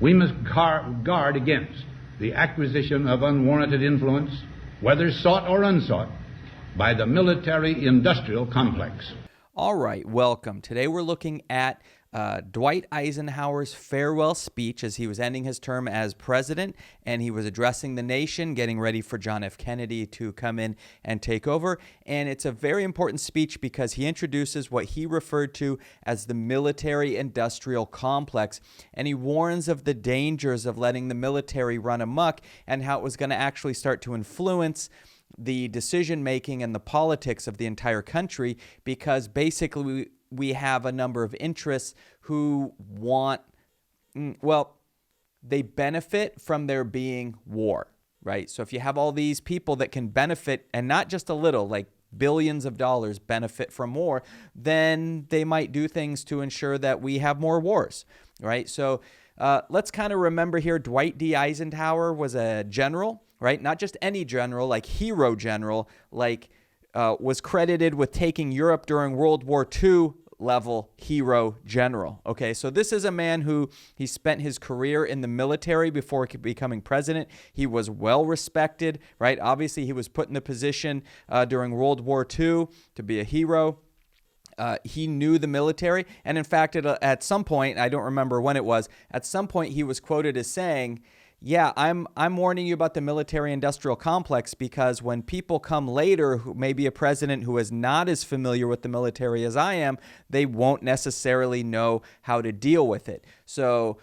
We must guard against the acquisition of unwarranted influence, whether sought or unsought, by the military-industrial complex. All right, welcome. Today we're looking at Dwight Eisenhower's farewell speech as he was ending his term as president, and he was addressing the nation, getting ready for John F. Kennedy to come in and take over. And it's a very important speech because he introduces what he referred to as the military-industrial complex, and he warns of the dangers of letting the military run amok and how it was going to actually start to influence the decision-making and the politics of the entire country, because basically we have a number of interests who want, well, they benefit from there being war, right? So if you have all these people that can benefit, and not just a little, like billions of dollars benefit from war, then they might do things to ensure that we have more wars, right? So let's kind of remember here, Dwight D. Eisenhower was a general, right? Not just any general, like hero general, like was credited with taking Europe during World War II level hero general. Okay, so this is a man who he spent his career in the military before becoming president. He was well respected, right? Obviously, he was put in the position during World War II to be a hero. He knew the military, and in fact, at some point, I don't remember when it was, at some point he was quoted as saying, yeah, I'm warning you about the military-industrial complex because when people come later, who may be a president who is not as familiar with the military as I am, they won't necessarily know how to deal with it. So,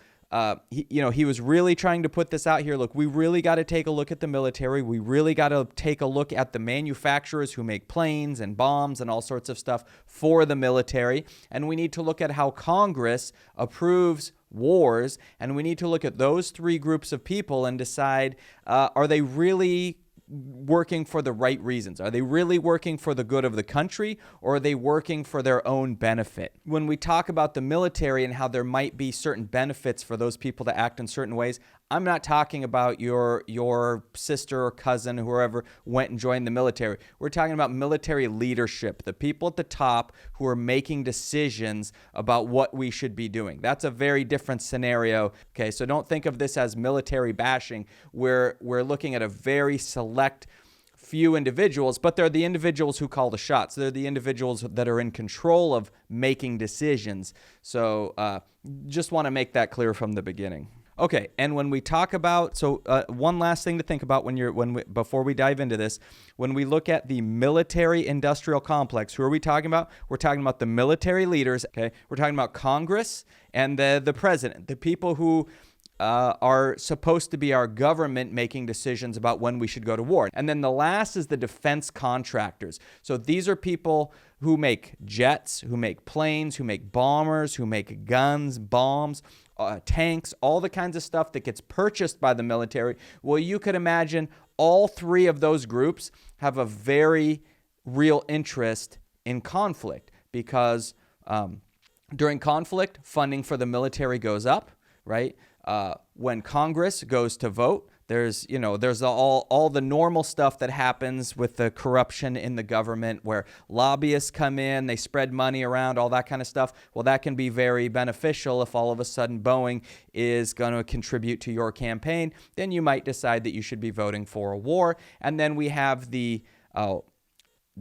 he was really trying to put this out here. Look, we really got to take a look at the military. We really got to take a look at the manufacturers who make planes and bombs and all sorts of stuff for the military. And we need to look at how Congress approves wars. And we need to look at those three groups of people and decide, are they really working for the right reasons? Are they really working for the good of the country, or are they working for their own benefit? When we talk about the military and how there might be certain benefits for those people to act in certain ways, I'm not talking about your sister or cousin, whoever went and joined the military. We're talking about military leadership, the people at the top who are making decisions about what we should be doing. That's a very different scenario. Okay, so don't think of this as military bashing. We're looking at a very select few individuals, but they're the individuals who call the shots. They're the individuals that are in control of making decisions. So just want to make that clear from the beginning. Okay, and when we talk about, one last thing to think about before we dive into this, when we look at the military-industrial complex, who are we talking about? We're talking about the military leaders, okay? We're talking about Congress and the president, the people who are supposed to be our government making decisions about when we should go to war. And then the last is the defense contractors. So these are people who make jets, who make planes, who make bombers, who make guns, bombs, tanks, all the kinds of stuff that gets purchased by the military. Well, you could imagine all three of those groups have a very real interest in conflict because during conflict, funding for the military goes up, right? When Congress goes to vote, there's all the normal stuff that happens with the corruption in the government where lobbyists come in, they spread money around, all that kind of stuff. Well, that can be very beneficial if all of a sudden Boeing is going to contribute to your campaign. Then you might decide that you should be voting for a war. And then we have the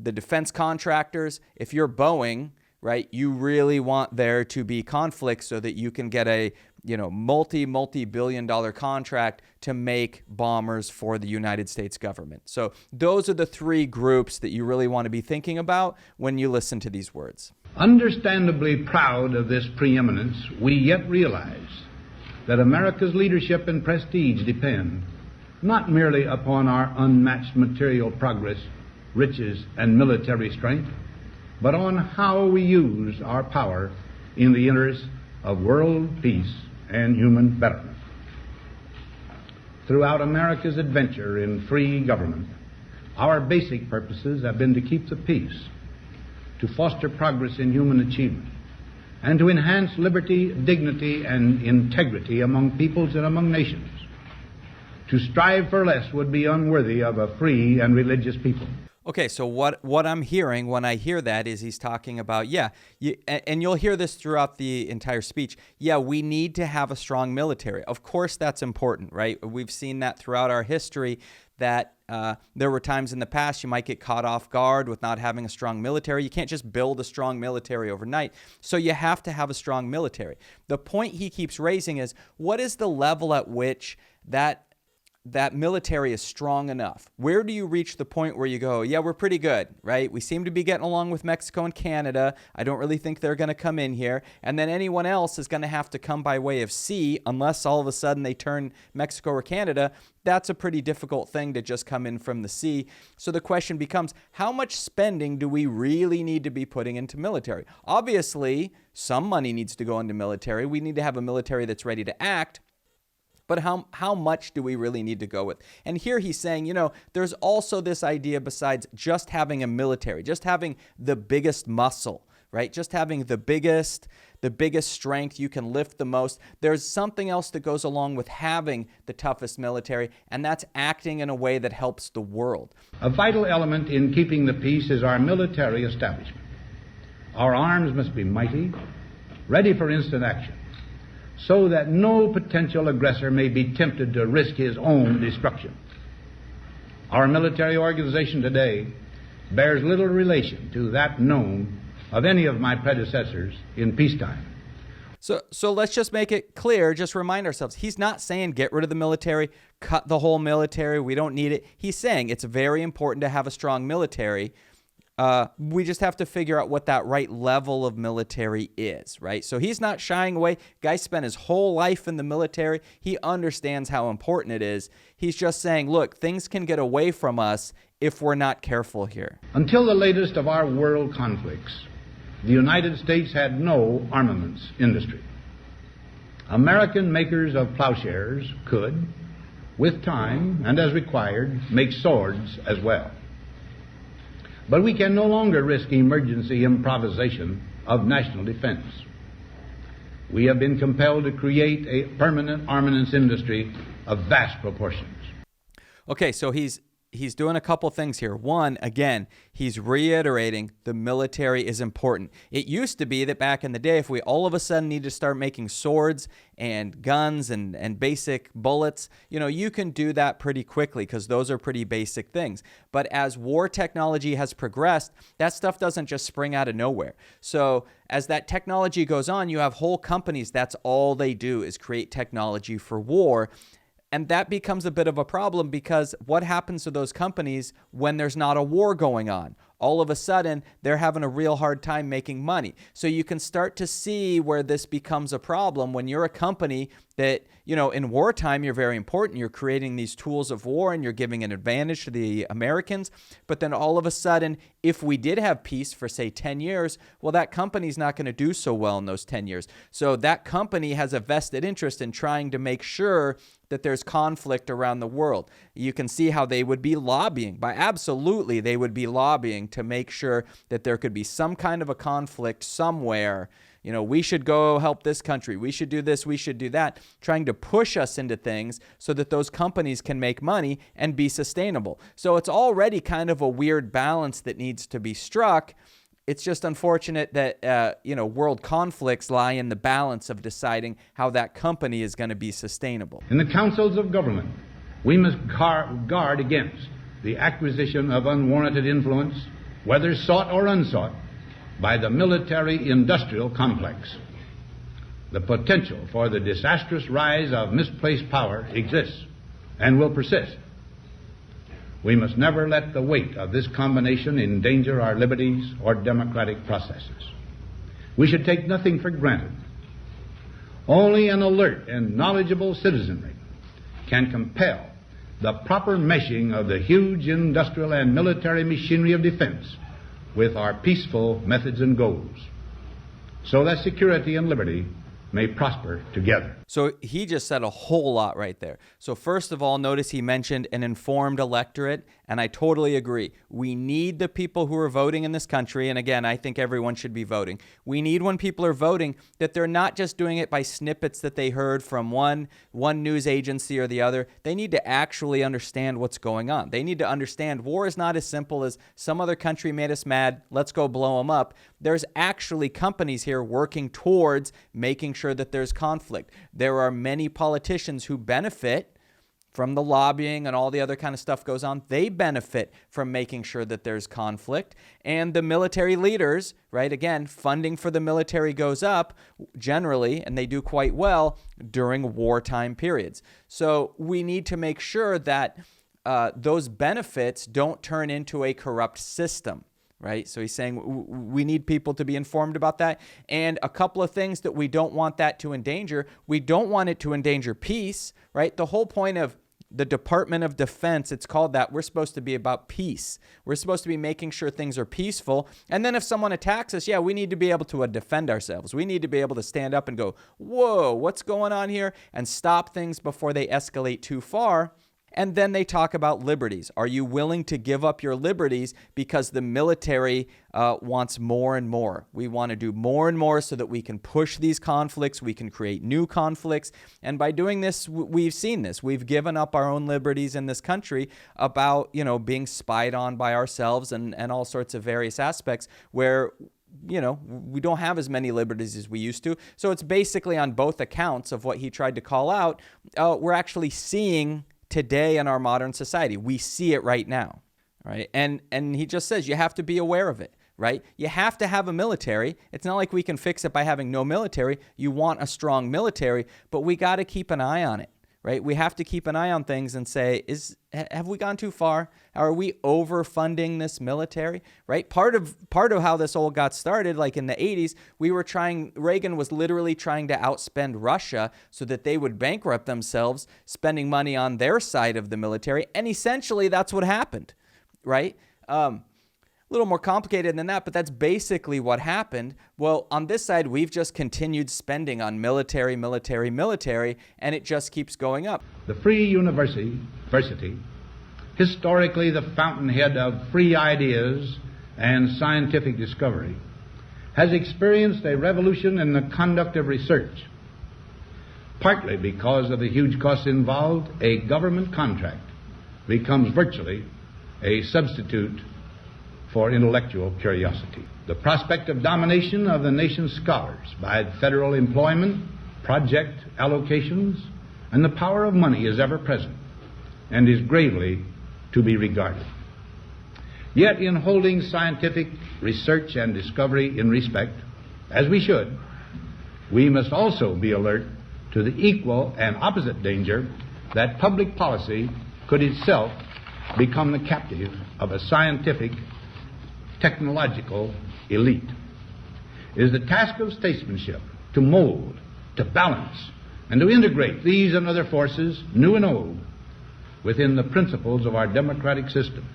defense contractors. If you're Boeing, right, you really want there to be conflict so that you can get a multi-billion-dollar contract to make bombers for the United States government. So those are the three groups that you really want to be thinking about when you listen to these words. Understandably proud of this preeminence, we yet realize that America's leadership and prestige depend not merely upon our unmatched material progress, riches, and military strength, but on how we use our power in the interest of world peace and human betterment. Throughout America's adventure in free government, our basic purposes have been to keep the peace, to foster progress in human achievement, and to enhance liberty, dignity, and integrity among peoples and among nations. To strive for less would be unworthy of a free and religious people. Okay, so what I'm hearing when I hear that is he's talking about, and you'll hear this throughout the entire speech. Yeah, we need to have a strong military. Of course, that's important, right? We've seen that throughout our history, that there were times in the past you might get caught off guard with not having a strong military. You can't just build a strong military overnight. So you have to have a strong military. The point he keeps raising is, what is the level at which that military is strong enough? Where do you reach the point where you go, yeah, we're pretty good, right? We seem to be getting along with Mexico and Canada. I don't really think they're going to come in here. And then anyone else is going to have to come by way of sea, unless all of a sudden they turn Mexico or Canada. That's a pretty difficult thing to just come in from the sea. So the question becomes, how much spending do we really need to be putting into military? Obviously, some money needs to go into military. We need to have a military that's ready to act. But how much do we really need to go with? And here he's saying, there's also this idea besides just having a military, just having the biggest muscle, right? Just having the biggest strength, you can lift the most. There's something else that goes along with having the toughest military, and that's acting in a way that helps the world. A vital element in keeping the peace is our military establishment. Our arms must be mighty, ready for instant action, so that no potential aggressor may be tempted to risk his own destruction. Our military organization today bears little relation to that known of any of my predecessors in peacetime. So let's just make it clear, just remind ourselves, he's not saying get rid of the military, cut the whole military, we don't need it. He's saying it's very important to have a strong military. We just have to figure out what that right level of military is, right? So he's not shying away. Guy spent his whole life in the military. He understands how important it is. He's just saying, look, things can get away from us if we're not careful here. Until the latest of our world conflicts, the United States had no armaments industry. American makers of plowshares could, with time and as required, make swords as well. But we can no longer risk emergency improvisation of national defense. We have been compelled to create a permanent armaments industry of vast proportions. Okay, so he's doing a couple things here. One, again, he's reiterating the military is important. It used to be that back in the day, if we all of a sudden need to start making swords and guns and basic bullets, you can do that pretty quickly because those are pretty basic things. But as war technology has progressed, that stuff doesn't just spring out of nowhere. So as that technology goes on, you have whole companies, that's all they do is create technology for war. And that becomes a bit of a problem because what happens to those companies when there's not a war going on? All of a sudden, they're having a real hard time making money. So you can start to see where this becomes a problem when you're a company that, in wartime, you're very important. You're creating these tools of war and you're giving an advantage to the Americans. But then all of a sudden, if we did have peace for, say, 10 years, well, that company's not going to do so well in those 10 years. So that company has a vested interest in trying to make sure that there's conflict around the world. You can see how they would be lobbying. Absolutely, they would be lobbying to make sure that there could be some kind of a conflict somewhere. We should go help this country. We should do this. We should do that. Trying to push us into things so that those companies can make money and be sustainable. So it's already kind of a weird balance that needs to be struck. It's just unfortunate that, world conflicts lie in the balance of deciding how that company is going to be sustainable. In the councils of government, we must guard against the acquisition of unwarranted influence, whether sought or unsought, by the military-industrial complex. The potential for the disastrous rise of misplaced power exists and will persist. We must never let the weight of this combination endanger our liberties or democratic processes. We should take nothing for granted. Only an alert and knowledgeable citizenry can compel the proper meshing of the huge industrial and military machinery of defense with our peaceful methods and goals, so that security and liberty may prosper together. So he just said a whole lot right there. So first of all, notice he mentioned an informed electorate, and I totally agree. We need the people who are voting in this country, and again, I think everyone should be voting. We need when people are voting that they're not just doing it by snippets that they heard from one news agency or the other. They need to actually understand what's going on. They need to understand war is not as simple as some other country made us mad, let's go blow them up. There's actually companies here working towards making sure that there's conflict. There are many politicians who benefit from the lobbying and all the other kind of stuff goes on. They benefit from making sure that there's conflict. And the military leaders, right, again, funding for the military goes up generally, and they do quite well during wartime periods. So we need to make sure that those benefits don't turn into a corrupt system. Right? So he's saying we need people to be informed about that. And a couple of things that we don't want that to endanger. We don't want it to endanger peace, right? The whole point of the Department of Defense, it's called that. We're supposed to be about peace. We're supposed to be making sure things are peaceful. And then if someone attacks us, we need to be able to defend ourselves. We need to be able to stand up and go, whoa, what's going on here? And stop things before they escalate too far. And then they talk about liberties. Are you willing to give up your liberties because the military wants more and more? We want to do more and more so that we can push these conflicts. We can create new conflicts. And by doing this, we've seen this. We've given up our own liberties in this country about, being spied on by ourselves and all sorts of various aspects where we don't have as many liberties as we used to. So it's basically on both accounts of what he tried to call out. We're actually seeing today in our modern society. We see it right now, right? And he just says you have to be aware of it, right? You have to have a military. It's not like we can fix it by having no military. You want a strong military, but we got to keep an eye on it, right? We have to keep an eye on things and say, have we gone too far? Are we overfunding this military, right? Part of how this all got started, like in the 80s, Reagan was literally trying to outspend Russia so that they would bankrupt themselves, spending money on their side of the military. And essentially that's what happened, right? A little more complicated than that, but that's basically what happened. Well, on this side, we've just continued spending on military, and it just keeps going up. The Free University, historically the fountainhead of free ideas and scientific discovery, has experienced a revolution in the conduct of research. Partly because of the huge costs involved, a government contract becomes virtually a substitute for intellectual curiosity. The prospect of domination of the nation's scholars by federal employment, project allocations, and the power of money is ever present and is gravely to be regarded. Yet in holding scientific research and discovery in respect, as we should, we must also be alert to the equal and opposite danger that public policy could itself become the captive of a scientific technological elite. It is the task of statesmanship to mold, to balance, and to integrate these and other forces, new and old, within the principles of our democratic system,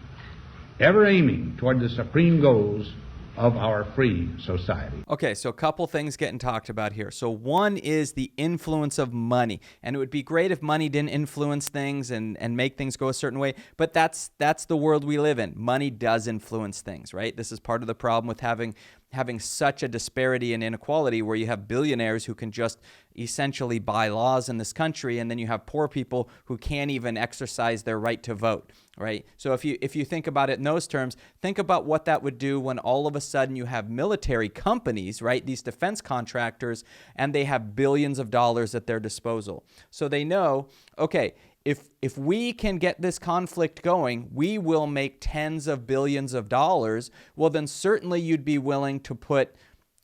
ever aiming toward the supreme goals of our free society. Okay, so a couple things getting talked about here. So one is the influence of money. And it would be great if money didn't influence things and make things go a certain way, but that's the world we live in. Money does influence things, right? This is part of the problem with having such a disparity and inequality where you have billionaires who can just essentially buy laws in this country, and then you have poor people who can't even exercise their right to vote, right? So if you think about it in those terms, think about what that would do when all of a sudden you have military companies, right, these defense contractors, and they have billions of dollars at their disposal. So they know, okay, if we can get this conflict going, we will make tens of billions of dollars. Well, then certainly you'd be willing to put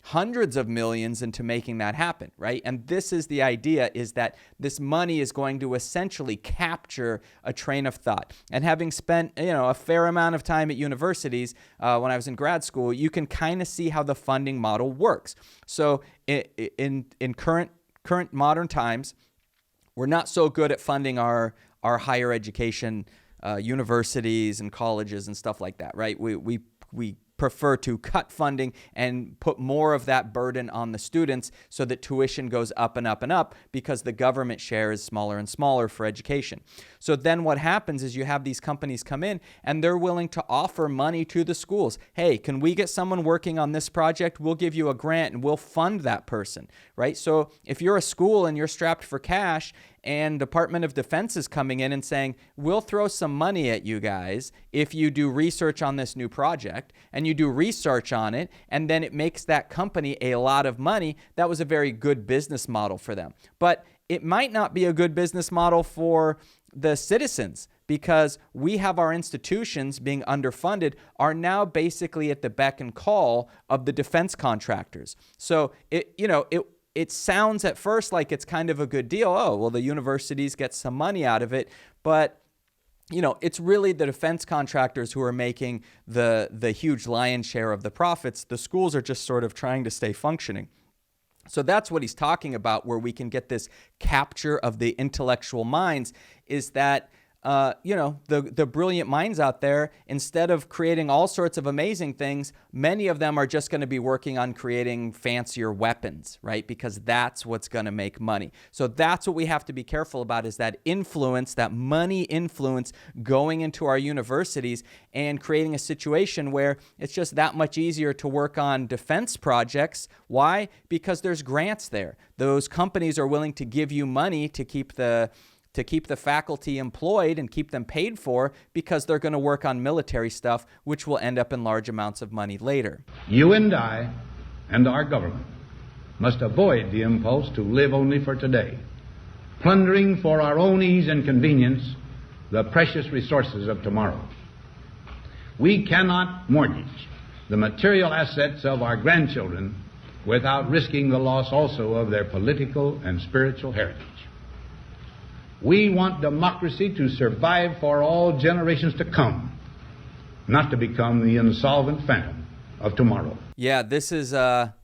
hundreds of millions into making that happen, right? And this is the idea, is that this money is going to essentially capture a train of thought. And having spent, a fair amount of time at universities when I was in grad school, you can kind of see how the funding model works. So in current modern times, we're not so good at funding our higher education universities and colleges and stuff like that, right? We prefer to cut funding and put more of that burden on the students so that tuition goes up and up and up because the government share is smaller and smaller for education. So then what happens is you have these companies come in and they're willing to offer money to the schools. Hey, can we get someone working on this project? We'll give you a grant and we'll fund that person, right? So if you're a school and you're strapped for cash and Department of Defense is coming in and saying, we'll throw some money at you guys if you do research on this new project, and you do research on it, and then it makes that company a lot of money, that was a very good business model for them. But it might not be a good business model for the citizens, because we have our institutions being underfunded are now basically at the beck and call of the defense contractors. So it sounds at first like it's kind of a good deal. Oh, well, the universities get some money out of it, but it's really the defense contractors who are making the huge lion's share of the profits. The schools are just sort of trying to stay functioning. So that's what he's talking about, where we can get this capture of the intellectual minds, is that the brilliant minds out there, instead of creating all sorts of amazing things, many of them are just going to be working on creating fancier weapons, right? Because that's what's going to make money. So that's what we have to be careful about, is that influence, that money influence going into our universities and creating a situation where it's just that much easier to work on defense projects. Why? Because there's grants there. Those companies are willing to give you money to keep the faculty employed and keep them paid for, because they're going to work on military stuff, which will end up in large amounts of money later. You and I and our government must avoid the impulse to live only for today, plundering for our own ease and convenience the precious resources of tomorrow. We cannot mortgage the material assets of our grandchildren without risking the loss also of their political and spiritual heritage. We want democracy to survive for all generations to come, not to become the insolvent phantom of tomorrow. Yeah, this is a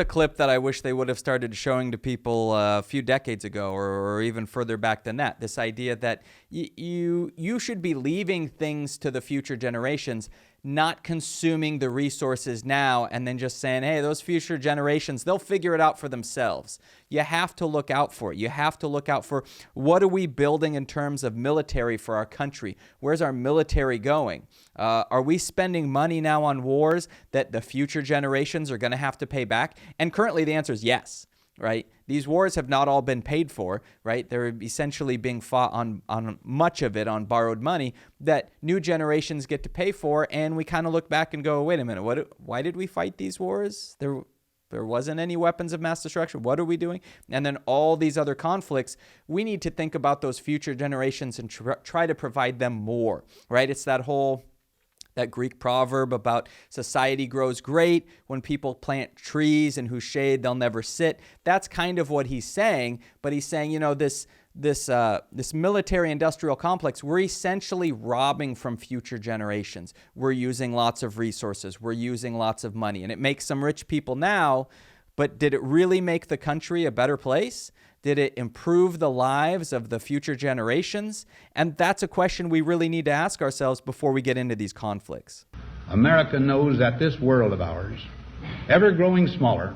clip that I wish they would have started showing to people a few decades ago, or even further back than that. This idea that you should be leaving things to the future generations, not consuming the resources now and then just saying, hey, those future generations, they'll figure it out for themselves. You have to look out for it. You have to look out for, what are we building in terms of military for our country? Where's our military going? Are we spending money now on wars that the future generations are going to have to pay back? And currently the answer is yes. Right? These wars have not all been paid for, right? They're essentially being fought on much of it on borrowed money that new generations get to pay for, and we kind of look back and go, wait a minute, why did we fight these wars? There wasn't any weapons of mass destruction. What are we doing? And then all these other conflicts, we need to think about those future generations and try to provide them more, right? It's that Greek proverb about society grows great when people plant trees in whose shade they'll never sit. That's kind of what he's saying, but he's saying, this military industrial complex, we're essentially robbing from future generations. We're using lots of resources. We're using lots of money, and it makes some rich people now, but did it really make the country a better place? Did it improve the lives of the future generations? And that's a question we really need to ask ourselves before we get into these conflicts. America knows that this world of ours, ever growing smaller,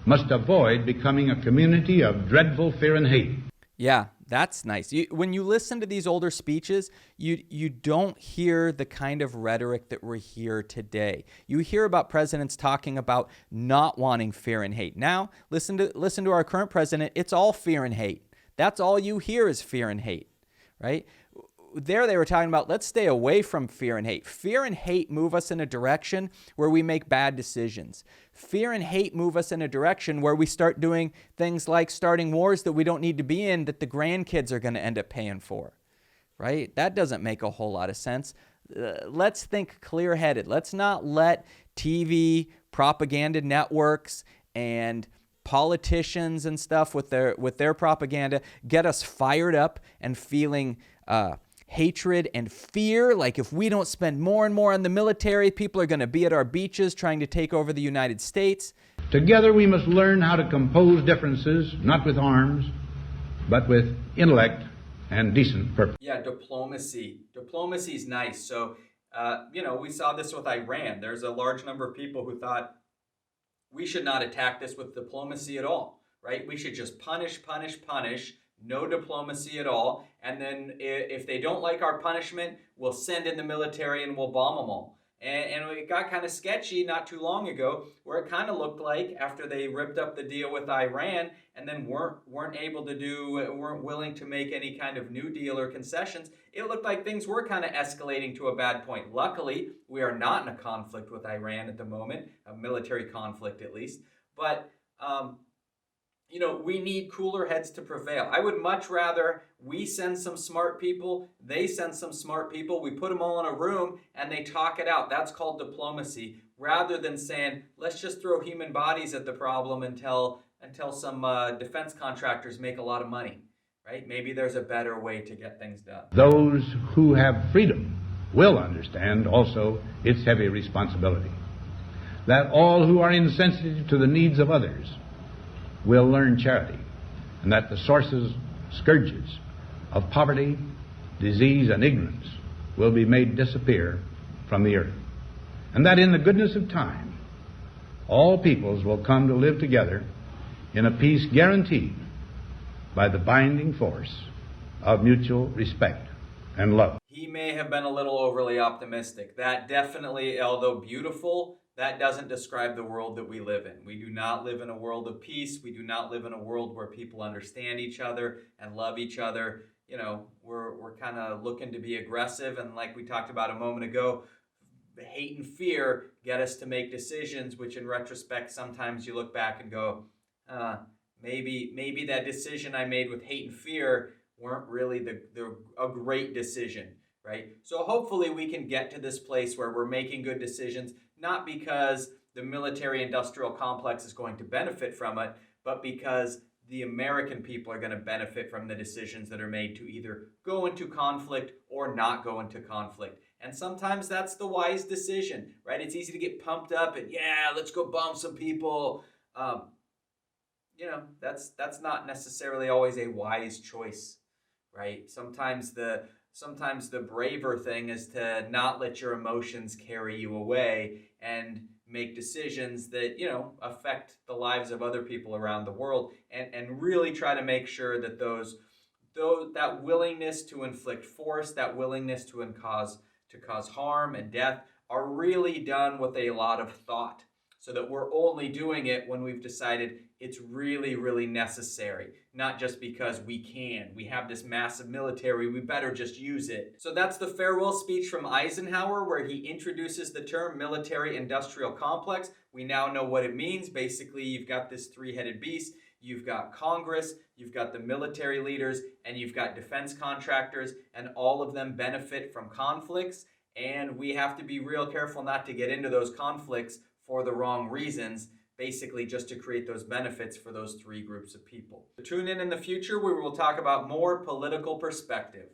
must avoid becoming a community of dreadful fear and hate. Yeah, that's nice. When you listen to these older speeches, you don't hear the kind of rhetoric that we hear today. You hear about presidents talking about not wanting fear and hate. Now, listen to our current president. It's all fear and hate. That's all you hear is fear and hate, right? There they were talking about, let's stay away from fear and hate. Fear and hate move us in a direction where we make bad decisions. Fear and hate move us in a direction where we start doing things like starting wars that we don't need to be in, that the grandkids are going to end up paying for, right? That doesn't make a whole lot of sense. Let's think clear-headed. Let's not let TV, propaganda networks, and politicians and stuff with their propaganda get us fired up and feeling hatred and fear, like if we don't spend more and more on the military, people are going to be at our beaches trying to take over the United States. Together we must learn how to compose differences, not with arms, but with intellect and decent purpose. Yeah, diplomacy. Diplomacy is nice. So We saw this with Iran. There's a large number of people who thought we should not attack this with diplomacy at all, right? We should just punish, punish, punish, no diplomacy at all. And then if they don't like our punishment, we'll send in the military and we'll bomb them all. And it got kind of sketchy not too long ago, where it kind of looked like after they ripped up the deal with Iran and then weren't willing to make any kind of new deal or concessions, it looked like things were kind of escalating to a bad point. Luckily, we are not in a conflict with Iran at the moment, a military conflict at least. But we need cooler heads to prevail. I would much rather we send some smart people, they send some smart people, we put them all in a room and they talk it out. That's called diplomacy, rather than saying, let's just throw human bodies at the problem until some defense contractors make a lot of money, right? Maybe there's a better way to get things done. Those who have freedom will understand also its heavy responsibility. That all who are insensitive to the needs of others will learn charity, and that the scourges of poverty, disease, and ignorance will be made disappear from the earth, and that in the goodness of time all peoples will come to live together in a peace guaranteed by the binding force of mutual respect and love. He may have been a little overly optimistic. That definitely, although beautiful, that doesn't describe the world that we live in. We do not live in a world of peace. We do not live in a world where people understand each other and love each other. We're kind of looking to be aggressive, and like we talked about a moment ago, hate and fear get us to make decisions, which in retrospect, sometimes you look back and go, maybe that decision I made with hate and fear weren't really a great decision, right? So hopefully we can get to this place where we're making good decisions, not because the military-industrial complex is going to benefit from it, but because the American people are going to benefit from the decisions that are made to either go into conflict or not go into conflict. And sometimes that's the wise decision, right? It's easy to get pumped up and, let's go bomb some people. That's not necessarily always a wise choice, right? Sometimes the braver thing is to not let your emotions carry you away and make decisions that, affect the lives of other people around the world, and really try to make sure that that willingness to inflict force, that willingness to cause harm and death are really done with a lot of thought, so that we're only doing it when we've decided it's really, really necessary, not just because we can. We have this massive military, we better just use it. So that's the farewell speech from Eisenhower, where he introduces the term military-industrial complex. We now know what it means. Basically, you've got this three-headed beast. You've got Congress, you've got the military leaders, and you've got defense contractors, and all of them benefit from conflicts. And we have to be real careful not to get into those conflicts for the wrong reasons, basically just to create those benefits for those three groups of people. Tune in the future where we will talk about more political perspective.